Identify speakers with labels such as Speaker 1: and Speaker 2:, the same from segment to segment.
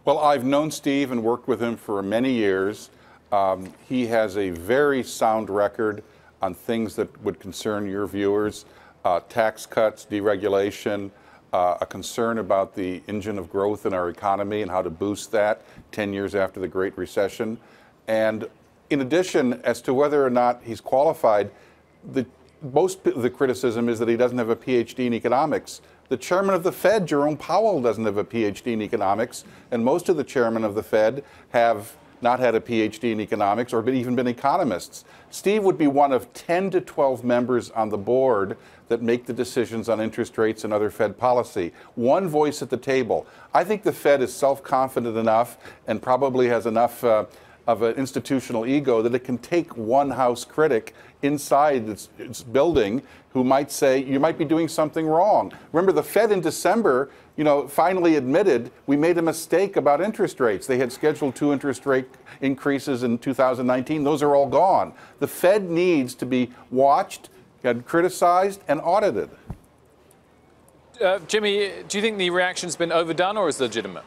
Speaker 1: Well, I've known Steve and worked with him for many years. He has a very sound record on things that would concern your viewers, tax cuts, deregulation, a concern about the engine of growth in our economy and how to boost that 10 years after the Great Recession. And in addition, as to whether or not he's qualified, most of the criticism is that he doesn't have a PhD in economics. The chairman of the Fed, Jerome Powell, doesn't have a PhD in economics, and most of the chairmen of the Fed have not had a PhD in economics or even been economists. Steve would be one of 10 to 12 members on the board that make the decisions on interest rates and other Fed policy. One voice at the table. I think the Fed is self-confident enough and probably has enough of an institutional ego that it can take one House critic inside its building who might say, you might be doing something wrong. Remember, the Fed in December, finally admitted we made a mistake about interest rates. They had scheduled 2 interest rate increases in 2019. Those are all gone. The Fed needs to be watched, and criticized, and audited.
Speaker 2: Jimmy, do you think the reaction's been overdone or is legitimate?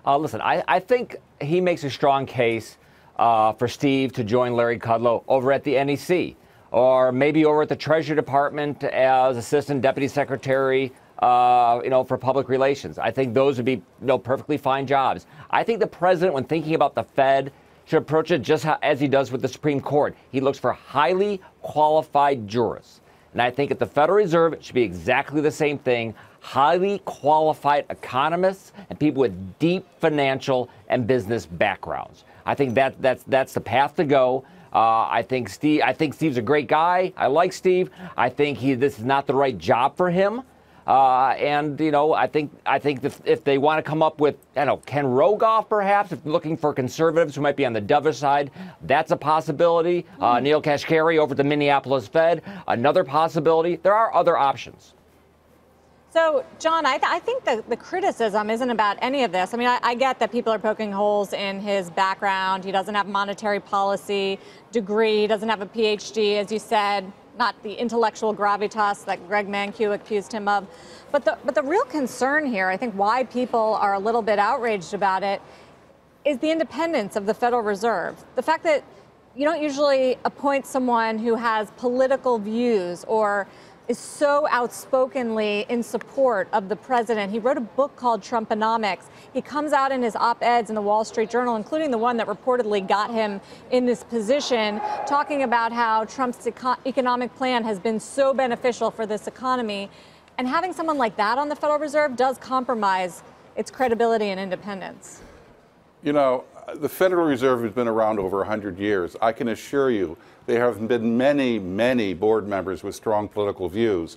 Speaker 3: Listen, I think he makes a strong case for Steve to join Larry Kudlow over at the NEC, or maybe over at the Treasury Department as Assistant Deputy Secretary, for public relations. I think those would be perfectly fine jobs. I think the president, when thinking about the Fed, should approach it just as he does with the Supreme Court. He looks for highly qualified jurists. And I think at the Federal Reserve, it should be exactly the same thing. Highly qualified economists and people with deep financial and business backgrounds. I think that's the path to go. I think Steve's a great guy. I like Steve. I think this is not the right job for him. I think if they want to come up with, Ken Rogoff perhaps, if looking for conservatives who might be on the dovish side, that's a possibility. Neil Kashkari over at the Minneapolis Fed, another possibility. There are other options.
Speaker 4: So, John, I think the criticism isn't about any of this. I mean, I get that people are poking holes in his background. He doesn't have a monetary policy degree. He doesn't have a PhD, as you said, not the intellectual gravitas that Greg Mankiw accused him of. But the real concern here, I think why people are a little bit outraged about it, is the independence of the Federal Reserve. The fact that you don't usually appoint someone who has political views or is so outspokenly in support of the president. He wrote a book called Trumponomics. He comes out in his op-eds in the Wall Street Journal, including the one that reportedly got him in this position, talking about how Trump's economic plan has been so beneficial for this economy. And having someone like that on the Federal Reserve does compromise its credibility and independence.
Speaker 1: The Federal Reserve has been around over 100 years. I can assure you there have been many, many board members with strong political views.